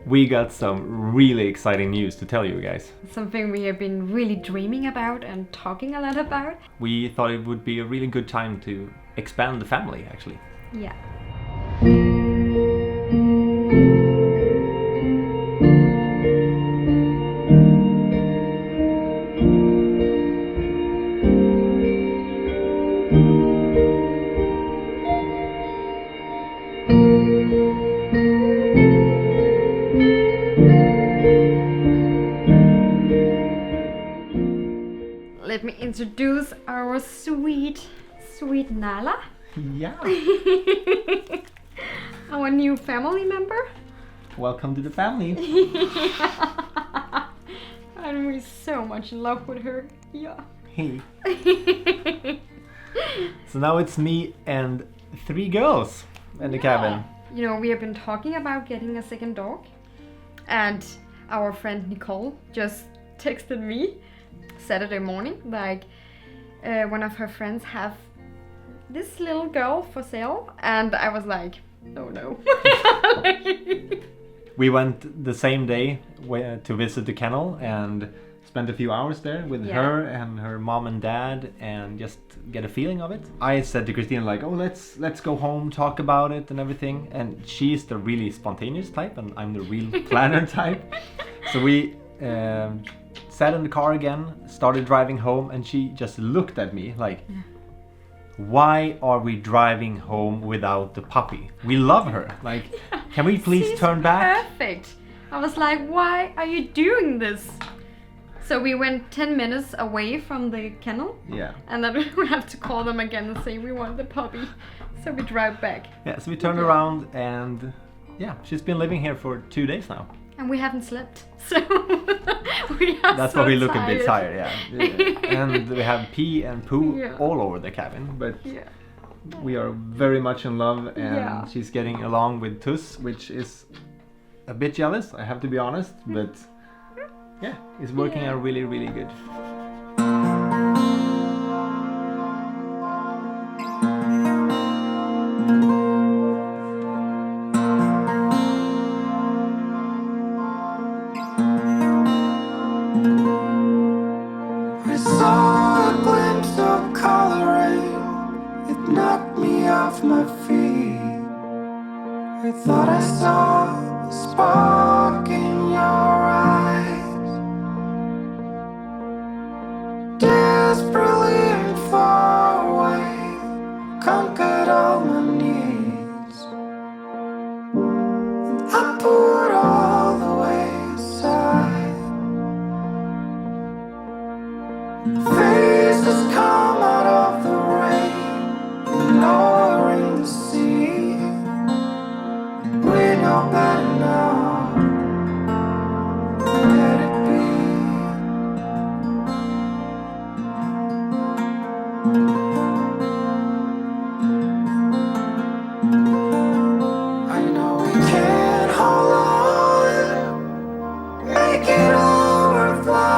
We got some really exciting news to tell you guys. Something we have been really dreaming about and talking a lot about. We thought it would be a really good time to expand the family, actually. Yeah. Let me introduce our sweet Nala. Yeah. Our new family member. Welcome to the family. I'm so much in love with her. Yeah. Hey. So now it's me and 3 girls in the cabin. You know, we have been talking about getting a second dog, and our friend Nicole just texted me Saturday morning, like one of her friends have this little girl for sale, and I was like, oh no. We went the same day to visit the kennel and spent a few hours there with her and her mom and dad and just get a feeling of it. I said to Christina like, oh, let's go home, talk about it and everything. And she's the really spontaneous type and I'm the real planner type. So we sat in the car again, started driving home, and she just looked at me like, why are we driving home without the puppy? We love her. Like, can we please turn back? Perfect. I was like, why are you doing this? So we went 10 minutes away from the kennel. Yeah. And then we have to call them again and say we want the puppy. So we drive back. Yeah, so we turned around and yeah, she's been living here for 2 days now. And we haven't slept. So we are That's so why we look tired. a bit tired, yeah. And we have pee and poo all over the cabin, but we are very much in love and she's getting along with Tuss, which is a bit jealous, I have to be honest, but yeah, it's working out really, really good. I saw a glimpse of coloring, it knocked me off my feet. I thought I saw a spark in your eyes, desperately and far away, conquered all my needs, and I put all the way aside. Faces come out of the rain, lowering the sea. We know better now. Let it be. I know we can't hold on, make it over, fly.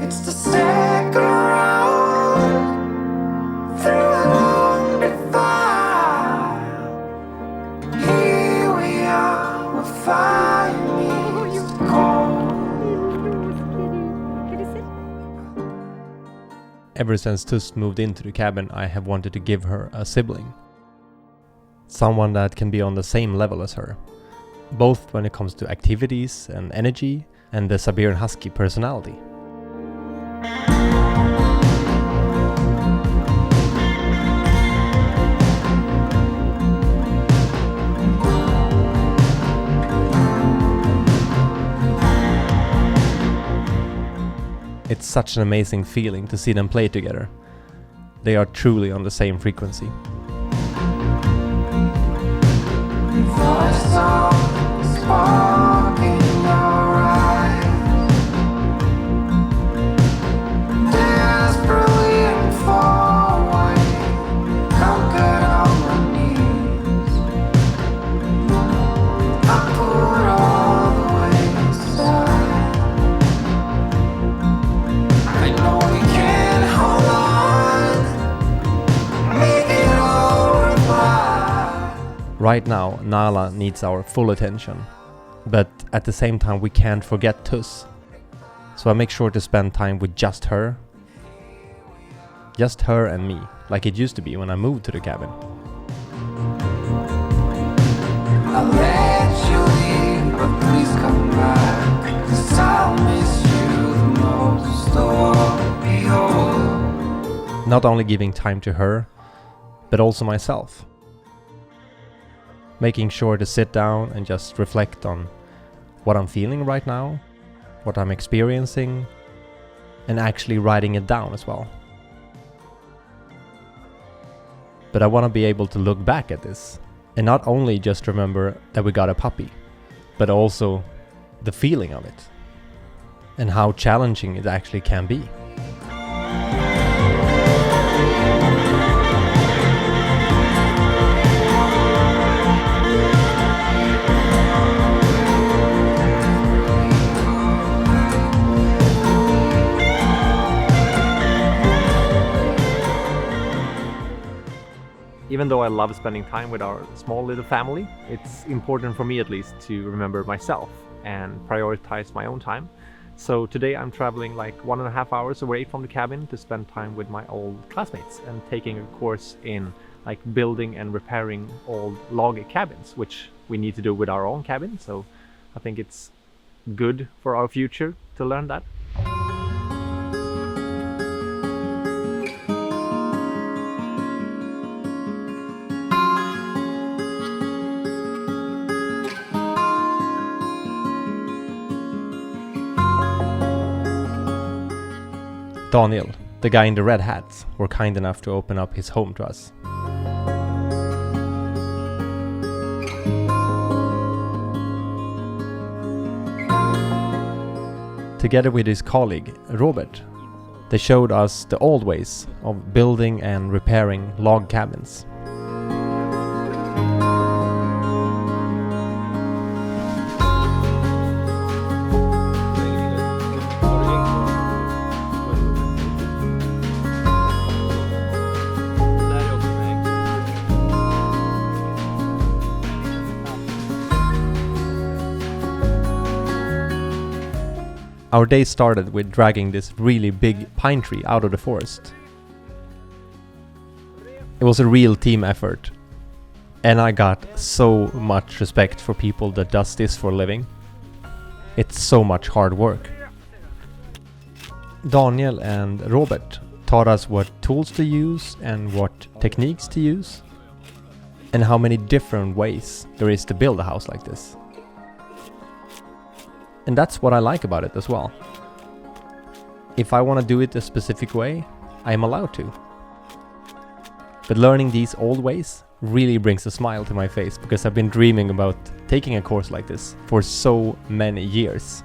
It's the second round through the long defile. Here we are, we're flying meets the cold. Ever since Tuss moved into the cabin, I have wanted to give her a sibling. Someone that can be on the same level as her, both when it comes to activities and energy and the Siberian Husky personality. It's such an amazing feeling to see them play together. They are truly on the same frequency. Thought I saw a spark in your eyes, desperately and far away, conquered all my needs. I put all the way aside. I know we can't hold on, make it all worthwhile. Right now, Nala needs our full attention, but at the same time we can't forget Tuss. So I make sure to spend time with just her and me, like it used to be when I moved to the cabin. I'll let you leave, but please come back, 'cause I'll miss you the most of all. Behold, Not only giving time to her, but also myself. Making sure to sit down and just reflect on what I'm feeling right now, what I'm experiencing, and actually writing it down as well. But I want to be able to look back at this and not only just remember that we got a puppy, but also the feeling of it and how challenging it actually can be. Even though I love spending time with our small little family, it's important for me at least to remember myself and prioritize my own time. So today I'm traveling like 1.5 hours away from the cabin to spend time with my old classmates and taking a course in like building and repairing old log cabins, which we need to do with our own cabin. So I think it's good for our future to learn that. Daniel, the guy in the red hat, were kind enough to open up his home to us. Together with his colleague, Robert, they showed us the old ways of building and repairing log cabins. Our day started with dragging this really big pine tree out of the forest. It was a real team effort, and I got so much respect for people that does this for a living. It's so much hard work. Daniel and Robert taught us what tools to use and what techniques to use, and how many different ways there is to build a house like this. And that's what I like about it as well. If I want to do it a specific way, I am allowed to. But learning these old ways really brings a smile to my face, because I've been dreaming about taking a course like this for so many years.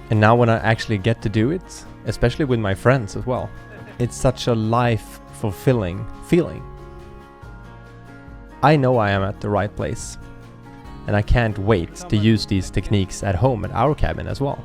And now when I actually get to do it, especially with my friends as well, it's such a life-fulfilling feeling. I know I am at the right place. And I can't wait to use these techniques at home at our cabin as well.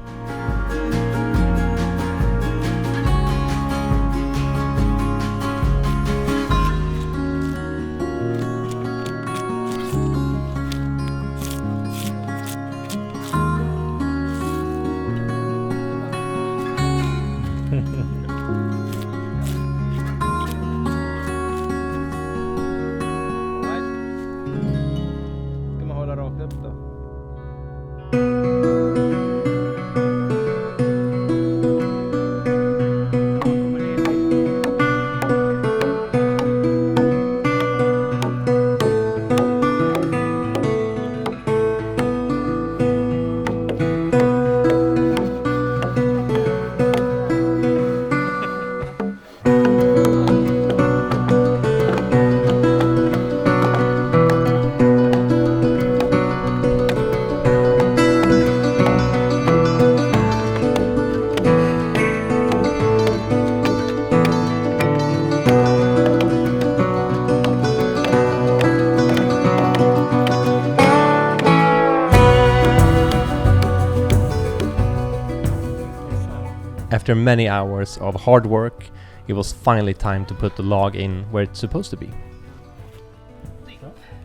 After many hours of hard work, it was finally time to put the log in where it's supposed to be.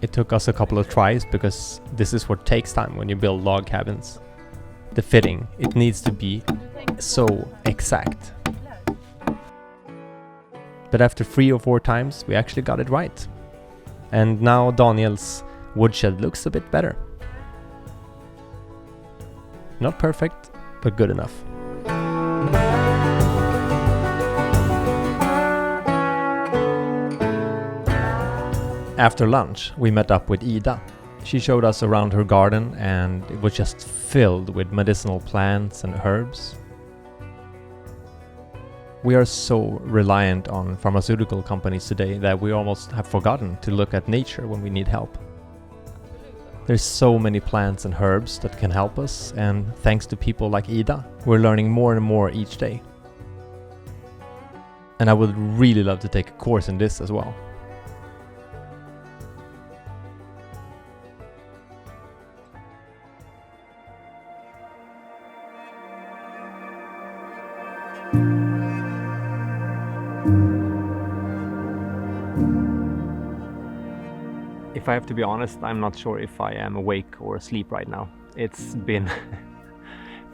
It took us a couple of tries because this is what takes time when you build log cabins. The fitting, it needs to be so exact. But after 3 or 4 times, we actually got it right. And now Daniel's woodshed looks a bit better. Not perfect, but good enough. After lunch, we met up with Ida. She showed us around her garden and it was just filled with medicinal plants and herbs. We are so reliant on pharmaceutical companies today that we almost have forgotten to look at nature when we need help. There's so many plants and herbs that can help us, and thanks to people like Ida, we're learning more and more each day. And I would really love to take a course in this as well. If I have to be honest, I'm not sure if I am awake or asleep right now. It's been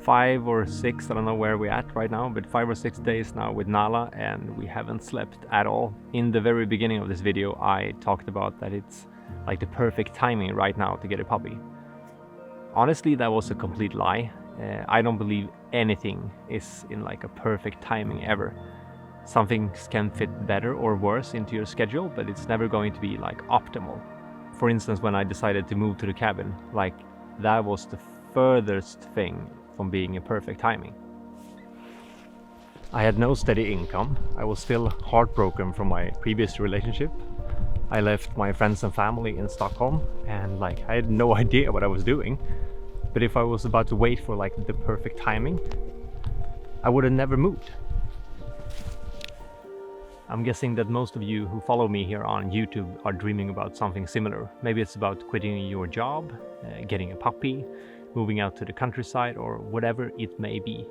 5 or 6, I don't know where we're at right now, but 5 or 6 days now with Nala and we haven't slept at all. In the very beginning of this video, I talked about that it's like the perfect timing right now to get a puppy. Honestly, that was a complete lie. I don't believe anything is in like a perfect timing ever. Some things can fit better or worse into your schedule, but it's never going to be like optimal. For instance, when I decided to move to the cabin, like that was the furthest thing from being a perfect timing. I had no steady income. I was still heartbroken from my previous relationship. I left my friends and family in Stockholm and like I had no idea what I was doing. But if I was about to wait for like the perfect timing, I would have never moved. I'm guessing that most of you who follow me here on YouTube are dreaming about something similar. Maybe it's about quitting your job, getting a puppy, moving out to the countryside, or whatever it may be.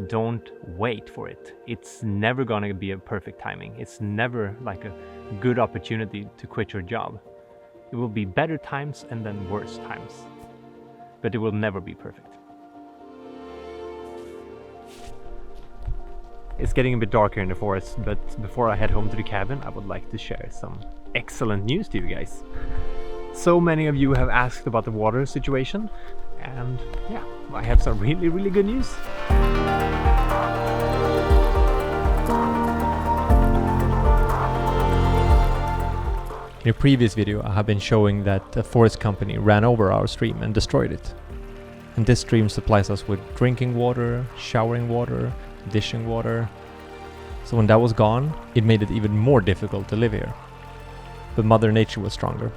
Don't wait for it. It's never gonna be a perfect timing. It's never like a good opportunity to quit your job. It will be better times and then worse times. But it will never be perfect. It's getting a bit darker in the forest, but before I head home to the cabin, I would like to share some excellent news to you guys. So many of you have asked about the water situation, and yeah, I have some really good news. In a previous video, I have been showing that a forest company ran over our stream and destroyed it. And this stream supplies us with drinking water, showering water, dishing water. So when that was gone, it made it even more difficult to live here. But Mother Nature was stronger.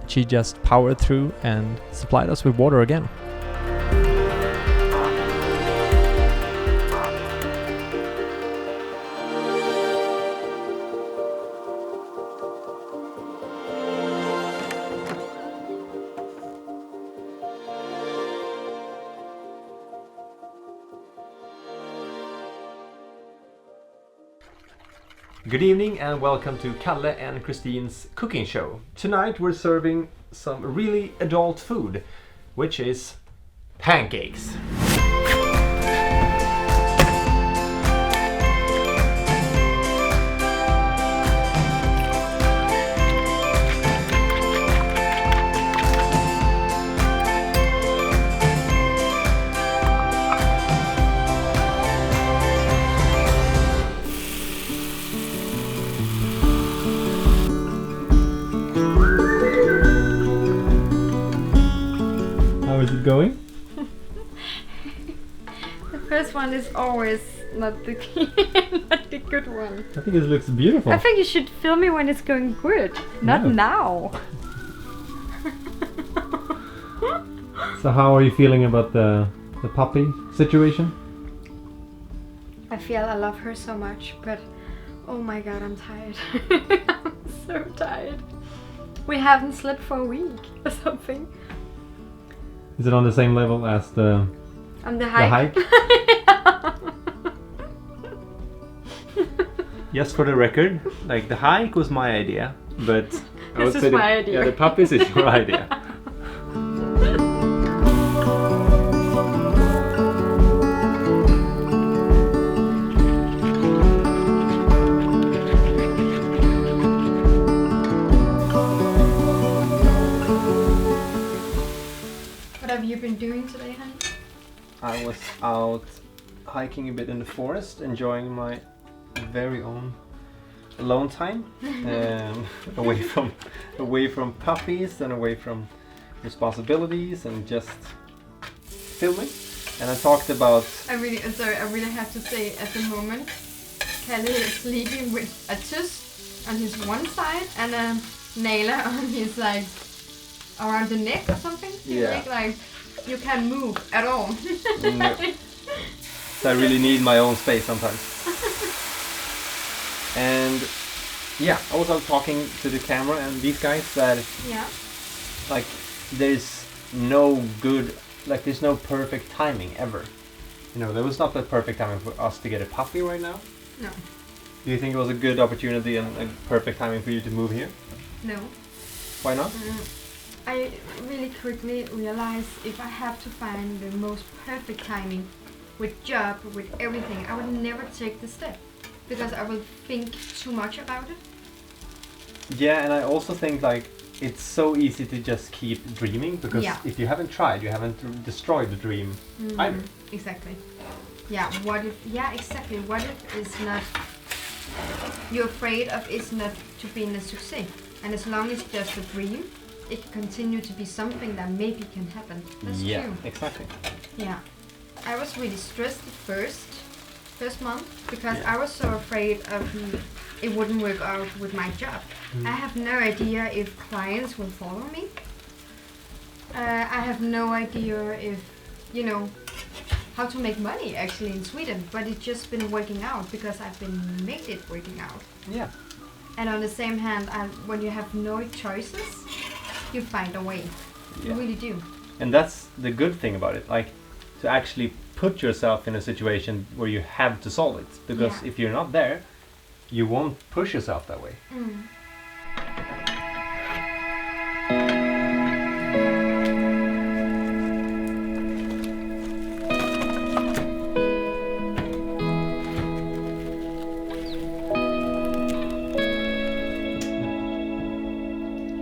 She just powered through and supplied us with water again. Good evening and welcome to Kalle and Christine's cooking show. Tonight we're serving some really adult food, which is pancakes. How is it going? The first one is always not the not the good one. I think it looks beautiful. I think you should film me when it's going good, not Yeah. now. So how are you feeling about the puppy situation? I feel I love her so much, but oh my god, I'm tired. I'm so tired. We haven't slept for a week or something. Is it on the same level as the On the hike. Just for the record, like the hike was my idea, but I would This say is my idea. Yeah, the puppies is your idea. What have you been doing today, honey? I was out hiking a bit in the forest, enjoying my very own alone time, away from puppies and away from responsibilities and just filming. And I talked about. I really have to say at the moment, Kalle is sleeping with a tuss on his one side and a nailer on his like around the neck or something. Yeah. Like you can't move at all. No. So I really need my own space sometimes. And yeah, I was out talking to the camera and these guys that Yeah. like there's no good, like there's no perfect timing ever. You know, there was not the perfect timing for us to get a puppy right now. No. Do you think it was a good opportunity and a perfect timing for you to move here? No. Why not? I really quickly realized if I have to find the most perfect timing with job, with everything, I would never take the step because I will think too much about it. Yeah, and I also think like it's so easy to just keep dreaming because Yeah. if you haven't tried, you haven't destroyed the dream either. Exactly. Yeah, what if, yeah, exactly. What if it's not, you're afraid of it's not to be a success. And as long as it's just a dream, it can continue to be something that maybe can happen. That's Yeah, true. exactly. Yeah. I was really stressed the first month because Yeah. I was so afraid of it wouldn't work out with my job. I have no idea if clients will follow me. I have no idea if, you know, how to make money actually in Sweden, but it's just been working out because I've been made it working out. Yeah. And on the same hand, when you have no choices, you find a way. You Yeah. really do. And that's the good thing about it, like to actually put yourself in a situation where you have to solve it. Because Yeah. if you're not there, you won't push yourself that way.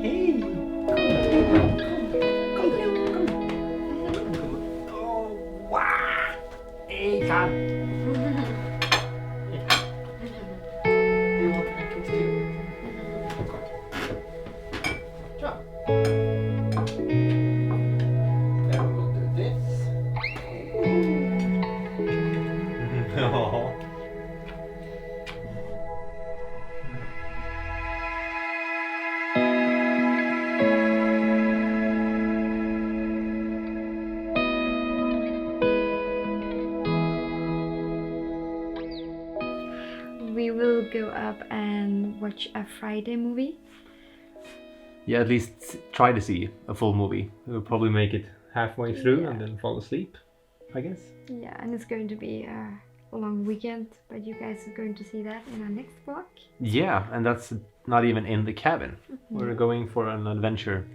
Hey! Oh, wow! Hey, Kalle! Do you want pancakes too? Sure. Then we'll do this. No. We will go up and watch a Friday movie. Yeah, at least try to see a full movie. We'll probably make it halfway through and then fall asleep, I guess. Yeah, and it's going to be a long weekend, but you guys are going to see that in our next vlog. Yeah, and that's not even in the cabin. We're going for an adventure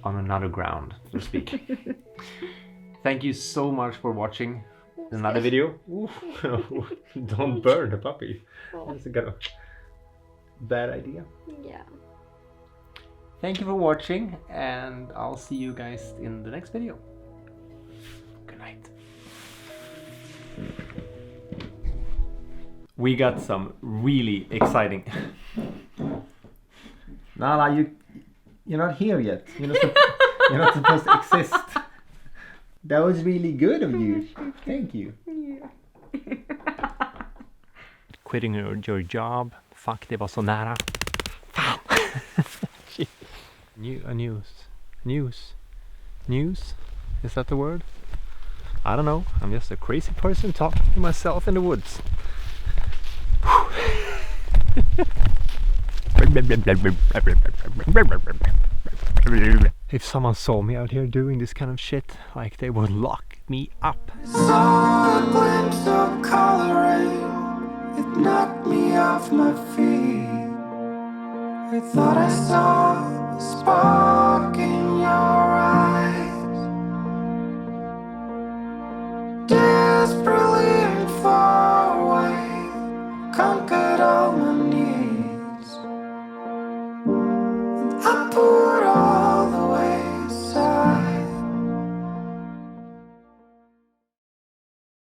on another ground, so to speak. Thank you so much for watching another video. Ooh, don't burn the puppy. That's a kind of bad idea. Yeah. Thank you for watching, and I'll see you guys in the next video. Good night. We got some really exciting. Nala, you're not here yet. You're not supposed to exist. That was really good of you. Thank you. Quitting your job. Fuck, det var så nära. Fan. Shit. News? Is that the word? I don't know. I'm just a crazy person talking to myself in the woods. If someone saw me out here doing this kind of shit, like they would lock me up. Saw a glimpse of coloring, it knocked me off my feet. I thought I saw a spark in